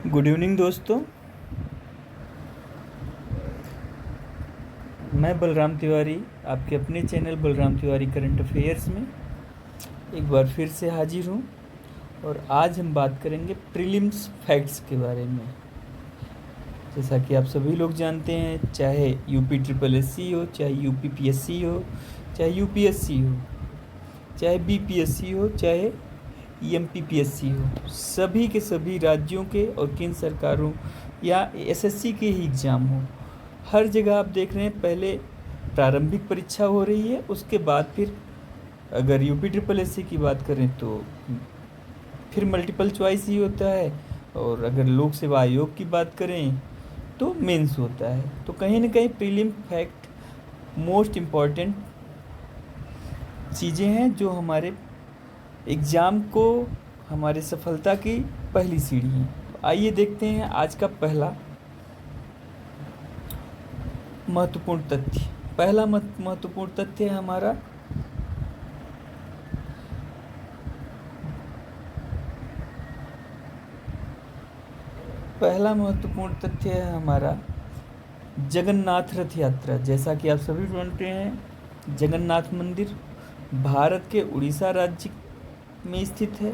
Good evening दोस्तों। मैं बलराम तिवारी आपके अपने channel Balram Tiwari current affairs में एक बार फिर से हाजिर हूँ। और आज हम बात करेंगे प्रीलिम्स फैक्ट्स के बारे में। जैसा कि आप सभी लोग जानते हैं, चाहे यूपी ट्रिपल एससी हो, चाहे यूपी पीएससी हो, चाहे यूपीएससी हो, चाहे बीपीएससी हो, चाहे ईएमपीपीएससी हो, सभी के सभी राज्यों के और केंद्र सरकारों या एसएससी के ही एग्ज़ाम हो, हर जगह आप देख रहे हैं पहले प्रारंभिक परीक्षा हो रही है, उसके बाद फिर अगर यूपी ट्रिपल एससी की बात करें तो फिर मल्टीपल चॉइस ही होता है, और अगर लोक सेवा आयोग की बात करें तो मेंस होता है। तो कहीं ना कहीं प्रीलिम फैक्ट मोस्ट इम्पॉर्टेंट चीज़ें हैं जो हमारे एग्ज़ाम को हमारे सफलता की पहली सीढ़ी है। तो आइए देखते हैं आज का पहला महत्वपूर्ण तथ्य। पहला महत्वपूर्ण तथ्य है हमारा जगन्नाथ रथ यात्रा। जैसा कि आप सभी जानते हैं, जगन्नाथ मंदिर भारत के उड़ीसा राज्य में स्थित है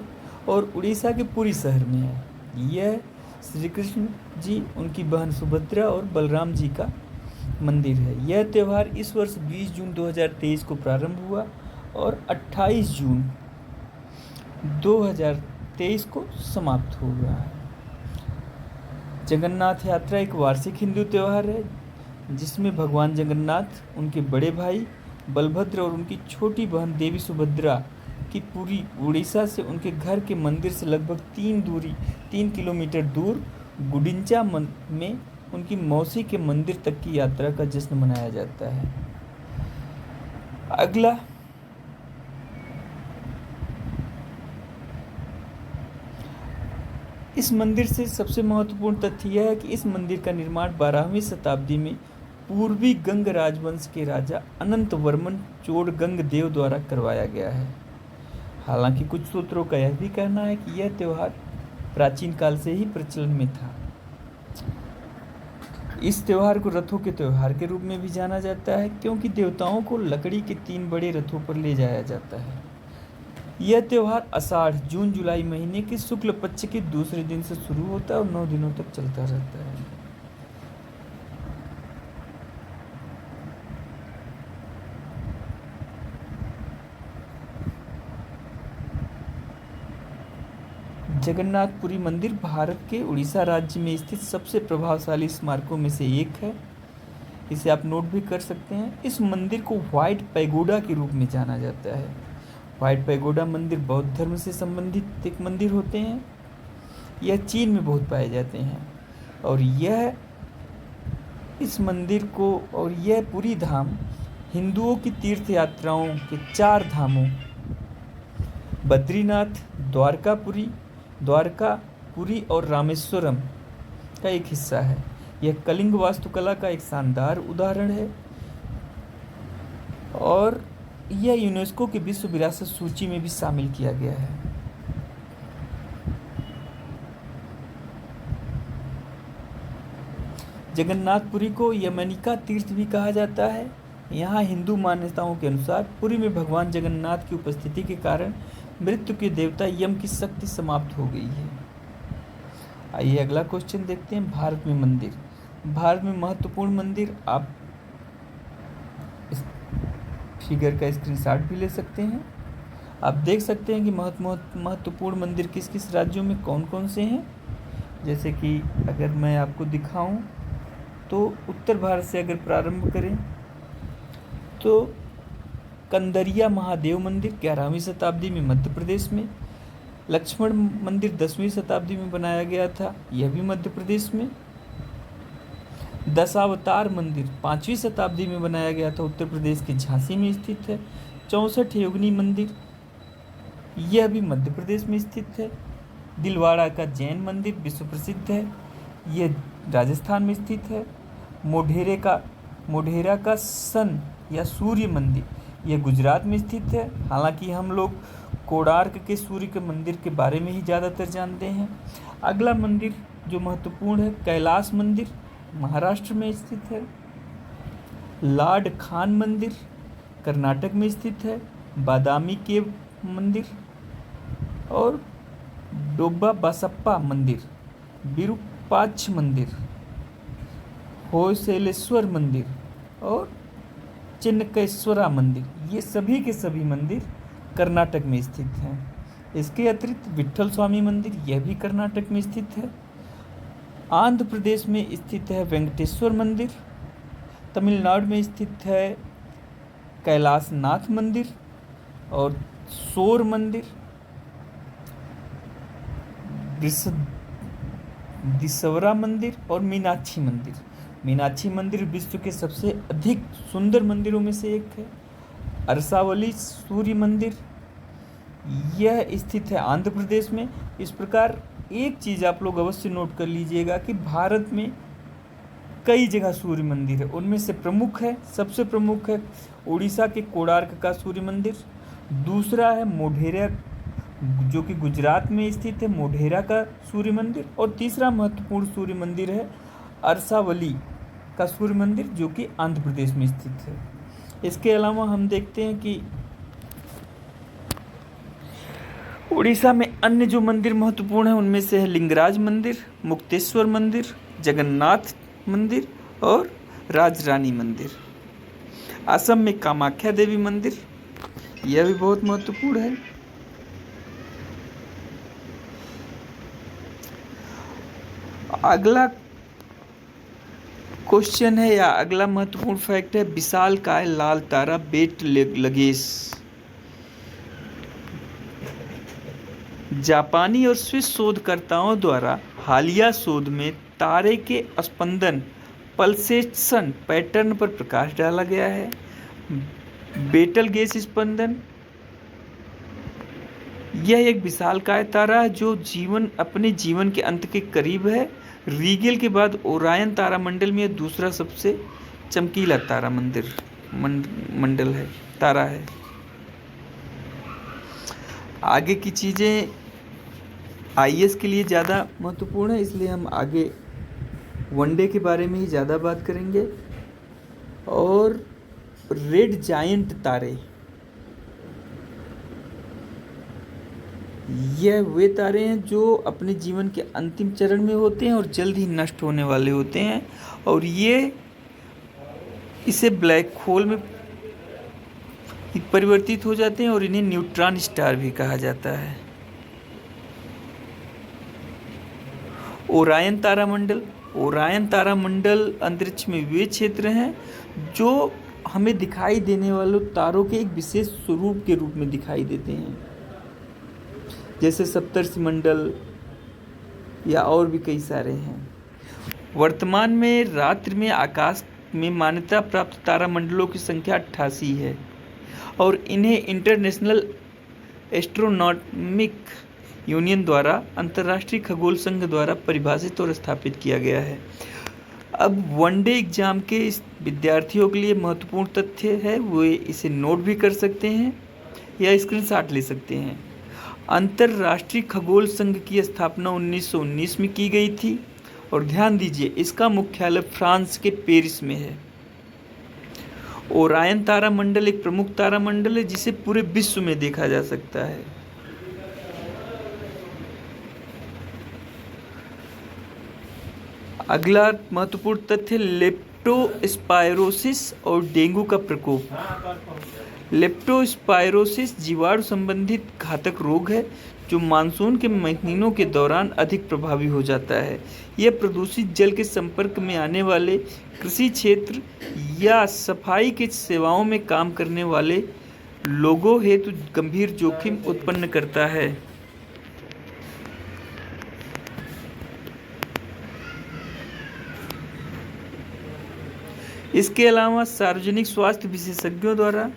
और उड़ीसा के पुरी शहर में है। यह श्री कृष्ण जी, उनकी बहन सुभद्रा और बलराम जी का मंदिर है। यह त्यौहार इस वर्ष 20 जून 2023 को प्रारंभ हुआ और 28 जून 2023 को समाप्त हो गया है। जगन्नाथ यात्रा एक वार्षिक हिंदू त्यौहार है जिसमें भगवान जगन्नाथ, उनके बड़े भाई बलभद्र और उनकी छोटी बहन देवी सुभद्रा की पूरी उड़ीसा से उनके घर के मंदिर से लगभग 3 किलोमीटर दूर गुडिंचा में उनकी मौसी के मंदिर तक की यात्रा का जश्न मनाया जाता है। अगला इस मंदिर से सबसे महत्वपूर्ण तथ्य यह है कि इस मंदिर का निर्माण 12वीं शताब्दी में पूर्वी गंग राजवंश के राजा अनंत वर्मन चोड़गंग देव द्वारा करवाया गया है। हालांकि कुछ सूत्रों का यह भी कहना है कि यह त्यौहार प्राचीन काल से ही प्रचलन में था। इस त्यौहार को रथों के त्यौहार के रूप में भी जाना जाता है क्योंकि देवताओं को लकड़ी के 3 बड़े रथों पर ले जाया जाता है। यह त्यौहार आषाढ़ जून जुलाई महीने के शुक्ल पक्ष के दूसरे दिन से शुरू होता है और 9 दिनों तक चलता रहता है। जगन्नाथपुरी मंदिर भारत के उड़ीसा राज्य में स्थित सबसे प्रभावशाली स्मारकों में से एक है। इसे आप नोट भी कर सकते हैं। इस मंदिर को व्हाइट पैगोडा के रूप में जाना जाता है। व्हाइट पैगोडा मंदिर बौद्ध धर्म से संबंधित एक मंदिर होते हैं। यह चीन में बहुत पाए जाते हैं और यह पूरी धाम हिंदुओं की तीर्थ यात्राओं के 4 धामों बद्रीनाथ, द्वारकापुरी और रामेश्वरम का एक हिस्सा है। यह कलिंग वास्तुकला का एक शानदार उदाहरण है और यह यूनेस्को की विश्व विरासत सूची में भी शामिल किया गया है। जगन्नाथपुरी को यमनिका तीर्थ भी कहा जाता है। यहाँ हिंदू मान्यताओं के अनुसार पुरी में भगवान जगन्नाथ की उपस्थिति के कारण मृत्यु के देवता यम की शक्ति समाप्त हो गई है। आइए अगला क्वेश्चन देखते हैं। भारत में महत्वपूर्ण मंदिर। आप इस फिगर का स्क्रीनशॉट भी ले सकते हैं। आप देख सकते हैं कि महत्वपूर्ण मंदिर किस किस राज्यों में कौन कौन से हैं। जैसे कि अगर मैं आपको दिखाऊं तो उत्तर भारत से अगर प्रारंभ करें तो कंदरिया महादेव मंदिर 11वीं शताब्दी में मध्य प्रदेश में। लक्ष्मण मंदिर 10वीं शताब्दी में बनाया गया था, यह भी मध्य प्रदेश में। दशावतार मंदिर 5वीं शताब्दी में बनाया गया था, उत्तर प्रदेश के झांसी में स्थित है। 64 योगिनी मंदिर, यह भी मध्य प्रदेश में स्थित है। दिलवाड़ा का जैन मंदिर विश्व प्रसिद्ध है, यह राजस्थान में स्थित है। मोढेरा का सन या सूर्य मंदिर, यह गुजरात में स्थित है। हालांकि हम लोग कोणार्क के सूर्य के मंदिर के बारे में ही ज़्यादातर जानते हैं। अगला मंदिर जो महत्वपूर्ण है, कैलाश मंदिर महाराष्ट्र में स्थित है, लाड खान मंदिर कर्नाटक में स्थित है, बादामी केव मंदिर और डोब्बा बासप्पा मंदिर, विरूपाक्ष मंदिर, होयसलेश्वर मंदिर और चिन्नकेश्वरा मंदिर, ये सभी के सभी मंदिर कर्नाटक में स्थित हैं। इसके अतिरिक्त विट्ठल स्वामी मंदिर, यह भी कर्नाटक में स्थित है। आंध्र प्रदेश में स्थित है वेंकटेश्वर मंदिर, तमिलनाडु में स्थित है कैलाशनाथ मंदिर और सोर मंदिर, दिसवरा मंदिर और मीनाक्षी मंदिर। मीनाक्षी मंदिर विश्व के सबसे अधिक सुंदर मंदिरों में से एक है। अरसावली सूर्य मंदिर, यह स्थित है आंध्र प्रदेश में। इस प्रकार एक चीज़ आप लोग अवश्य नोट कर लीजिएगा कि भारत में कई जगह सूर्य मंदिर है। उनमें से प्रमुख है, सबसे प्रमुख है उड़ीसा के कोणार्क का सूर्य मंदिर। दूसरा है मोढेरा, जो कि गुजरात में स्थित है, मोढेरा का सूर्य मंदिर। और तीसरा महत्वपूर्ण सूर्य मंदिर है अरसावली का सूर्य मंदिर, जो कि आंध्र प्रदेश में स्थित है। इसके अलावा हम देखते हैं कि उड़ीसा में अन्य जो मंदिर महत्वपूर्ण है उनमें से है लिंगराज मंदिर, मुक्तेश्वर मंदिर, जगन्नाथ मंदिर और राजरानी मंदिर। असम में कामाख्या देवी मंदिर, यह भी बहुत महत्वपूर्ण है। अगला क्वेश्चन है या अगला महत्वपूर्ण फैक्ट है विशालकाय लाल तारा बेट लगेश। जापानी और स्विस शोधकर्ताओं द्वारा हालिया शोध में तारे के स्पंदन पल्सेशन पैटर्न पर प्रकाश डाला गया है। बेटलगेश स्पंदन यह एक विशालकाय तारा है जो अपने जीवन के अंत के करीब है। रीगल के बाद ओरायन तारामंडल में यह दूसरा सबसे चमकीला मंडल है, तारा है। आगे की चीज़ें आईएएस के लिए ज़्यादा महत्वपूर्ण है, इसलिए हम आगे वनडे के बारे में ही ज़्यादा बात करेंगे। और रेड जायंट तारे, यह वे तारे हैं जो अपने जीवन के अंतिम चरण में होते हैं और जल्द ही नष्ट होने वाले होते हैं, और ये इसे ब्लैक होल में परिवर्तित हो जाते हैं और इन्हें न्यूट्रॉन स्टार भी कहा जाता है। ओरायन तारामंडल अंतरिक्ष में वे क्षेत्र हैं जो हमें दिखाई देने वाले तारों के एक विशेष स्वरूप के रूप में दिखाई देते हैं, जैसे सप्तर्षि मंडल या और भी कई सारे हैं। वर्तमान में रात्रि में आकाश में मान्यता प्राप्त तारामंडलों की संख्या 88 है और इन्हें इंटरनेशनल एस्ट्रोनॉमिक यूनियन द्वारा अंतर्राष्ट्रीय खगोल संघ द्वारा परिभाषित और स्थापित किया गया है। अब वनडे एग्जाम के इस विद्यार्थियों के लिए महत्वपूर्ण तथ्य है, वो इसे नोट भी कर सकते हैं या स्क्रीनशॉट ले सकते हैं। अंतर्राष्ट्रीय खगोल संघ की स्थापना 1919 में की गई थी और ध्यान दीजिए इसका मुख्यालय फ्रांस के पेरिस में है। ओरायन तारामंडल एक प्रमुख तारामंडल है जिसे पूरे विश्व में देखा जा सकता है। अगला महत्वपूर्ण तथ्य लेप्टोस्पायरोसिस और डेंगू का प्रकोप। लेप्टोस्पायरोसिस जीवाणु संबंधित घातक रोग है जो मानसून के महीनों के दौरान अधिक प्रभावी हो जाता है। यह प्रदूषित जल के संपर्क में आने वाले कृषि क्षेत्र या सफाई की सेवाओं में काम करने वाले लोगों हेतु गंभीर जोखिम उत्पन्न करता है। इसके अलावा सार्वजनिक स्वास्थ्य विशेषज्ञों द्वारा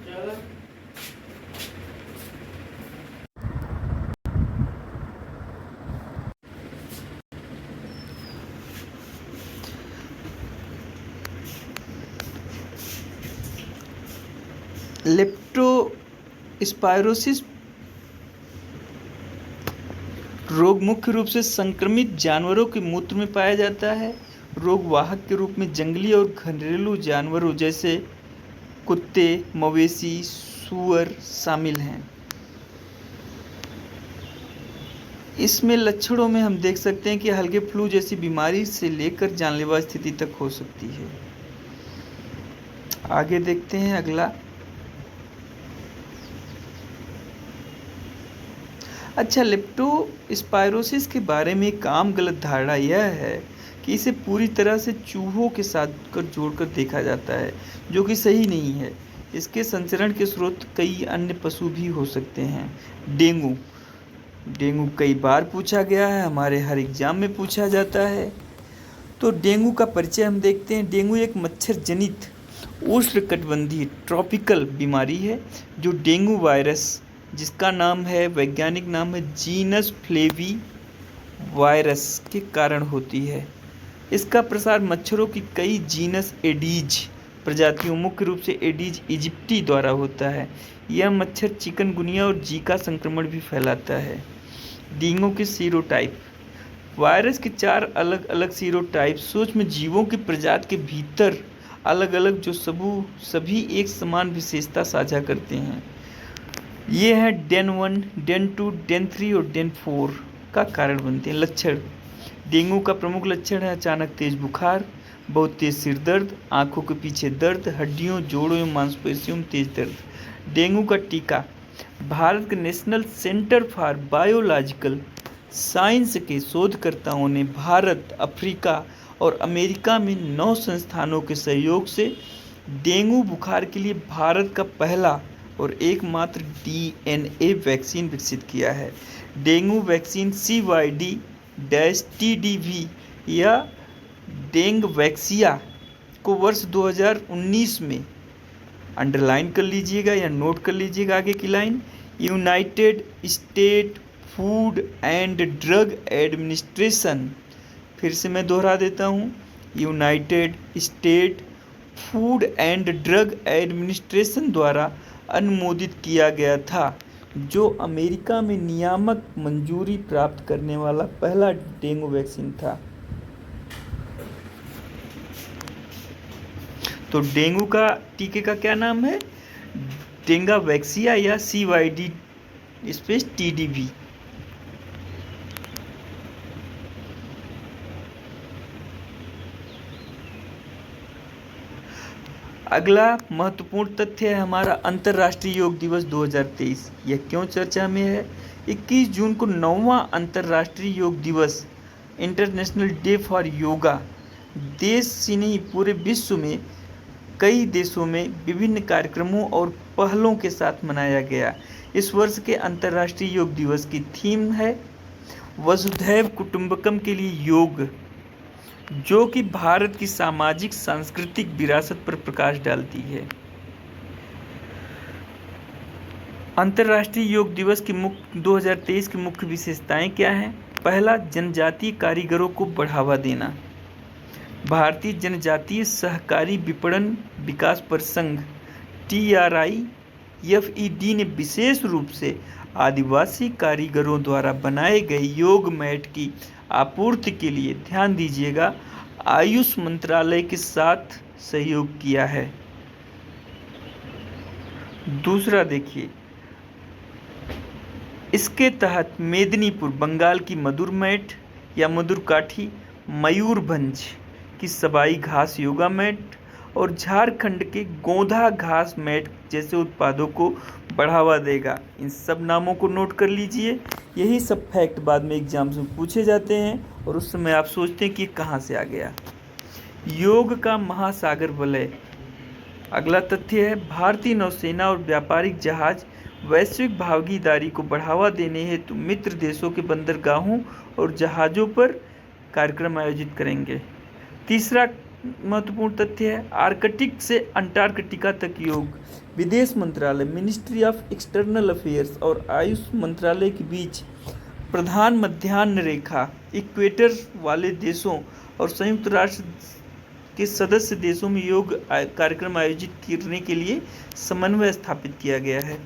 लेप्टोस्पायरोसिस रोग मुख्य रूप से संक्रमित जानवरों के मूत्र में पाया जाता है। रोग वाहक के रूप में जंगली और घरेलू जानवरों जैसे कुत्ते, मवेशी, सूअर शामिल हैं। इसमें लक्षणों में हम देख सकते हैं कि हल्के फ्लू जैसी बीमारी से लेकर जानलेवा स्थिति तक हो सकती है। आगे देखते हैं अगला। अच्छा, लेप्टोस्पायरोसिस के बारे में एक आम गलत धारणा यह है कि इसे पूरी तरह से चूहों के साथ जोड़कर देखा जाता है, जो कि सही नहीं है। इसके संचरण के स्रोत कई अन्य पशु भी हो सकते हैं। डेंगू कई बार पूछा गया है, हमारे हर एग्जाम में पूछा जाता है। तो डेंगू का परिचय हम देखते हैं। डेंगू एक मच्छर जनित उष्णकटिबंधीय ट्रॉपिकल बीमारी है जो डेंगू वायरस, जिसका नाम है वैज्ञानिक नाम है जीनस फ्लेवी वायरस, के कारण होती है। इसका प्रसार मच्छरों की कई जीनस एडीज प्रजातियों, मुख्य रूप से एडीज इजिप्टी द्वारा होता है। यह मच्छर चिकनगुनिया और जीका संक्रमण भी फैलाता है। डेंगू के सीरोटाइप। वायरस के 4 अलग अलग सीरोटाइप सूक्ष्म जीवों की प्रजाति के भीतर अलग अलग जो सभी एक समान विशेषता साझा करते हैं। ये हैं डेन 1, डेन 2, डेन 3 और डेन 4 का कारण बनते हैं। लक्षण। डेंगू का प्रमुख लक्षण है अचानक तेज बुखार, बहुत तेज सिर दर्द, आंखों के पीछे दर्द, हड्डियों, जोड़ों एवं मांसपेशियों में तेज दर्द। डेंगू का टीका। भारत के national centre for biological science के शोधकर्ताओं ने भारत, अफ्रीका और अमेरिका में 9 संस्थानों के सहयोग से डेंगू बुखार के लिए भारत का पहला और एकमात्र DNA वैक्सीन विकसित किया है। डेंगू वैक्सीन CYD-TDV या डेंगवैक्सिया को वर्ष 2019 में, अंडरलाइन कर लीजिएगा या नोट कर लीजिएगा आगे की line, United state food and drug administration, फिर से मैं दोहरा देता हूँ, United state food and drug administration द्वारा अनुमोदित किया गया था, जो अमेरिका में नियामक मंजूरी प्राप्त करने वाला पहला डेंगू वैक्सीन था। तो डेंगू का टीके का क्या नाम है? डेंगवैक्सिया या CYD-TDV। अगला महत्वपूर्ण तथ्य है हमारा अंतर्राष्ट्रीय योग दिवस 2023। यह क्यों चर्चा में है? 21 जून को 9वां अंतर्राष्ट्रीय योग दिवस, इंटरनेशनल डे फॉर योगा, देश ही नहीं पूरे विश्व में कई देशों में विभिन्न कार्यक्रमों और पहलों के साथ मनाया गया। इस वर्ष के अंतर्राष्ट्रीय योग दिवस की थीम है वसुधैव कुटुंबकम के लिए योग, जो कि भारत की सामाजिक सांस्कृतिक विरासत पर प्रकाश डालती है। अंतर्राष्ट्रीय योग दिवस की 2023 की मुख्य विशेषताएं क्या हैं? पहला, जनजातीय कारीगरों को बढ़ावा देना। भारतीय जनजातीय सहकारी विपणन विकास परिसंघ TRIFED ने विशेष रूप से आदिवासी कारीगरों द्वारा बनाए गए योग मैट की आपूर्ति के लिए, ध्यान दीजिएगा, आयुष मंत्रालय के साथ सहयोग किया है। दूसरा देखिए, इसके तहत मेदिनीपुर बंगाल की मधुर मैट या मधुर काठी, मयूरभंज की सबाई घास योगा मैट और झारखंड के गोंधा घास मैट जैसे उत्पादों को बढ़ावा देगा। इन सब नामों को नोट कर लीजिए। यही सब फैक्ट बाद में एग्जाम्स में पूछे जाते हैं और उस समय आप सोचते हैं कि कहाँ से आ गया। योग का महासागर वलय। अगला तथ्य है भारतीय नौसेना और व्यापारिक जहाज वैश्विक भागीदारी को बढ़ावा देने हेतु मित्र देशों के बंदरगाहों और जहाज़ों पर कार्यक्रम आयोजित करेंगे। तीसरा महत्वपूर्ण तथ्य है आर्कटिक से अंटार्कटिका तक योग। विदेश मंत्रालय, मिनिस्ट्री ऑफ एक्सटर्नल अफेयर्स और आयुष मंत्रालय के बीच प्रधान मध्याह्न रेखा, इक्वेटर वाले देशों और संयुक्त राष्ट्र के सदस्य देशों में योग कार्यक्रम आयोजित करने के लिए समन्वय स्थापित किया गया है।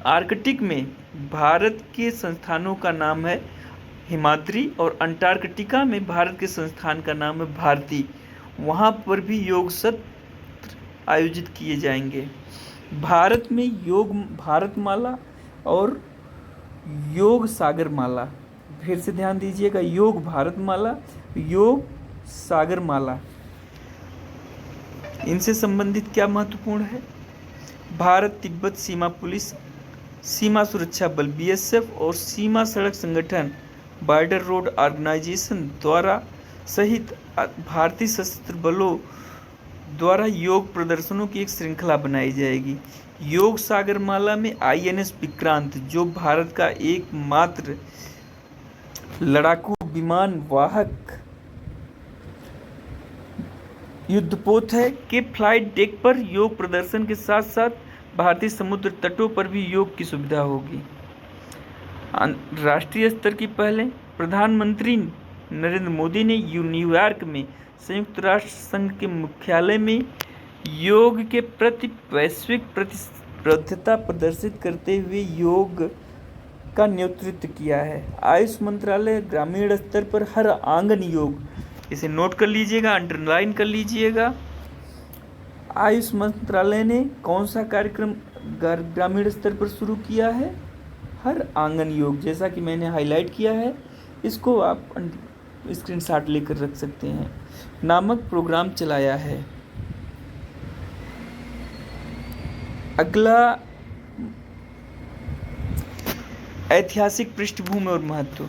आर्कटिक में भारत के संस्थानों का नाम है हिमाद्री, और अंटार्कटिका में भारत के संस्थान का नाम है भारती। वहाँ पर भी योग सत्र आयोजित किए जाएंगे। भारत में योग भारतमाला और योग सागरमाला, फिर से ध्यान दीजिएगा, योग भारतमाला, योग सागरमाला, इनसे संबंधित क्या महत्वपूर्ण है? भारत तिब्बत सीमा पुलिस, सीमा सुरक्षा बल बीएसएफ और सीमा सड़क संगठन बॉर्डर रोड ऑर्गेनाइजेशन द्वारा सहित भारतीय सशस्त्र बलों द्वारा योग प्रदर्शनों की एक श्रृंखला बनाई जाएगी। योग सागरमाला में आईएनएस विक्रांत, जो भारत का एकमात्र लड़ाकू विमान वाहक युद्धपोत है, के फ्लाइट डेक पर योग प्रदर्शन के साथ साथ भारतीय समुद्र तटों पर भी योग की सुविधा होगी। राष्ट्रीय स्तर की पहले प्रधानमंत्री नरेंद्र मोदी ने न्यूयॉर्क में संयुक्त राष्ट्र संघ के मुख्यालय में योग के प्रति वैश्विक प्रतिबद्धता प्रदर्शित करते हुए योग का नेतृत्व किया है। आयुष मंत्रालय ग्रामीण स्तर पर हर आंगन योग, इसे नोट कर लीजिएगा, अंडरलाइन कर लीजिएगा। आयुष मंत्रालय ने कौन सा कार्यक्रम ग्रामीण स्तर पर शुरू किया है? हर आंगन योग, जैसा कि मैंने हाईलाइट किया है, इसको आप स्क्रीनशॉट लेकर रख सकते हैं, नामक प्रोग्राम चलाया है। अगला, ऐतिहासिक पृष्ठभूमि और महत्व।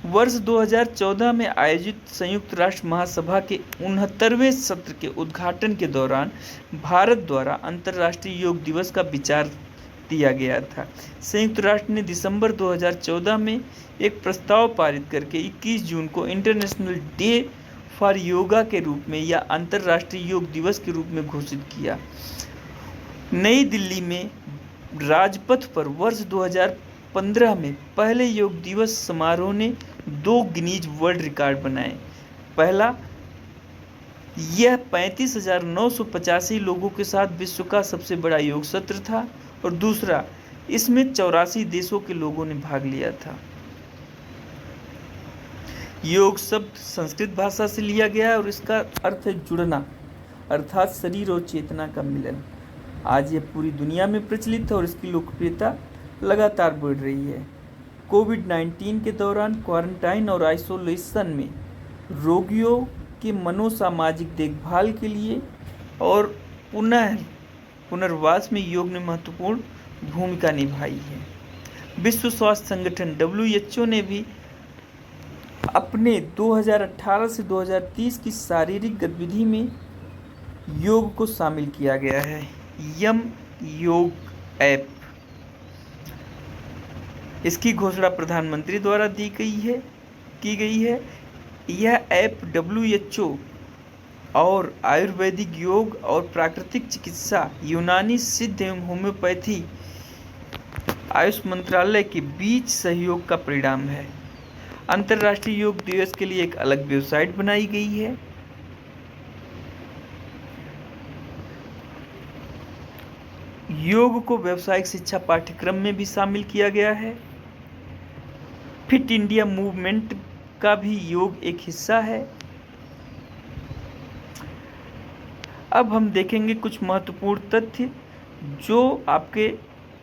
वर्ष 2014 में आयोजित संयुक्त राष्ट्र महासभा के 69वें सत्र के उद्घाटन के दौरान भारत द्वारा अंतर्राष्ट्रीय योग दिवस का विचार दिया गया था। संयुक्त राष्ट्र ने दिसंबर 2014 में एक प्रस्ताव पारित करके 21 जून को इंटरनेशनल डे फॉर योगा के रूप में या अंतर्राष्ट्रीय योग दिवस के रूप में घोषित किया। नई दिल्ली में राजपथ पर वर्ष 2015 में पहले योग दिवस समारोह ने 2 गिनीज वर्ल्ड रिकॉर्ड बनाए। पहला, यह 35,985 लोगों के साथ विश्व का सबसे बड़ा योग सत्र था, और दूसरा, इसमें 84 देशों के लोगों ने भाग लिया था। योग शब्द संस्कृत भाषा से लिया गया है और इसका अर्थ है जुड़ना, अर्थात शरीर और चेतना का मिलन। आज यह पूरी दुनिया में प्रचलित है और इसकी लोकप्रियता लगातार बढ़ रही है। कोविड-19 के दौरान क्वारंटाइन और आइसोलेशन में रोगियों के मनोसामाजिक देखभाल के लिए और पुनर्वास में योग ने महत्वपूर्ण भूमिका निभाई है। विश्व स्वास्थ्य संगठन WHO ने भी अपने 2018 से 2030 की शारीरिक गतिविधि में योग को शामिल किया गया है। यम योग ऐप, इसकी घोषणा प्रधानमंत्री द्वारा की गई है। यह ऐप WHO और आयुर्वेदिक योग और प्राकृतिक चिकित्सा, यूनानी सिद्ध एवं होम्योपैथी आयुष मंत्रालय के बीच सहयोग का परिणाम है। अंतर्राष्ट्रीय योग दिवस के लिए एक अलग वेबसाइट बनाई गई है। योग को व्यावसायिक शिक्षा पाठ्यक्रम में भी शामिल किया गया है। फिट इंडिया मूवमेंट का भी योग एक हिस्सा है। अब हम देखेंगे कुछ महत्वपूर्ण तथ्य जो आपके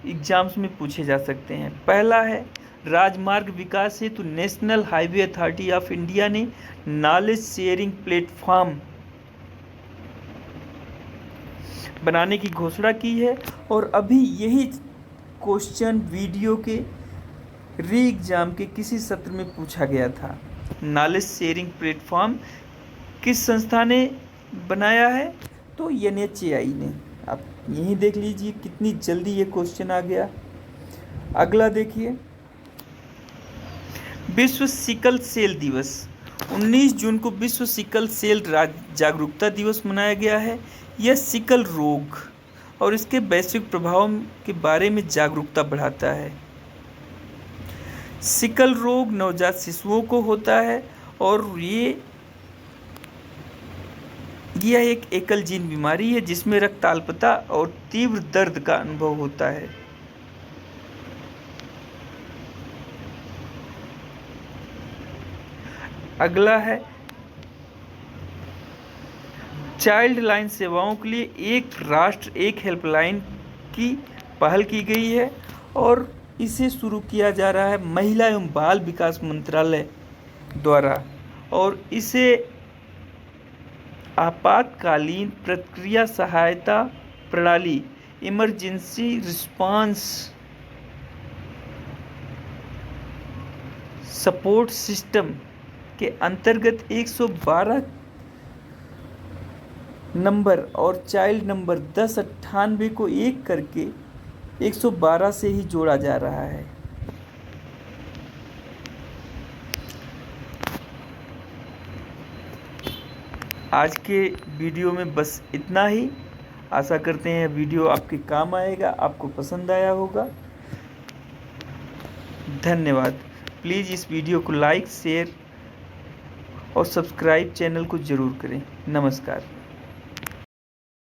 एग्जाम्स में पूछे जा सकते हैं। पहला है, राजमार्ग विकास हेतु national highway authority of India ने नॉलेज शेयरिंग प्लेटफॉर्म बनाने की घोषणा की है, और अभी यही क्वेश्चन वीडियो के री एग्जाम के किसी सत्र में पूछा गया था। नॉलेज शेयरिंग प्लेटफॉर्म किस संस्था ने बनाया है? तो NHAI ने। आप यही देख लीजिए कितनी जल्दी ये क्वेश्चन आ गया। अगला देखिए, विश्व सिकल सेल दिवस। 19 जून को विश्व सिकल सेल जागरूकता दिवस मनाया गया है। यह सिकल रोग और इसके वैश्विक प्रभाव के बारे में जागरूकता बढ़ाता है। सिकल रोग नवजात शिशुओं को होता है और यह एक एकल जीन बीमारी है जिसमें रक्ताल्पता और तीव्र दर्द का अनुभव होता है। अगला है चाइल्ड लाइन सेवाओं के लिए एक राष्ट्र एक हेल्पलाइन की पहल की गई है और इसे शुरू किया जा रहा है महिला एवं बाल विकास मंत्रालय द्वारा और इसे आपातकालीन प्रतिक्रिया सहायता प्रणाली इमरजेंसी रिस्पांस सपोर्ट सिस्टम के अंतर्गत 112 नंबर और चाइल्ड नंबर 1098 को एक करके 112 से ही जोड़ा जा रहा है। आज के वीडियो में बस इतना ही। आशा करते हैं वीडियो आपके काम आएगा, आपको पसंद आया होगा। धन्यवाद। प्लीज़ इस वीडियो को लाइक, शेयर और सब्सक्राइब चैनल को ज़रूर करें। नमस्कार।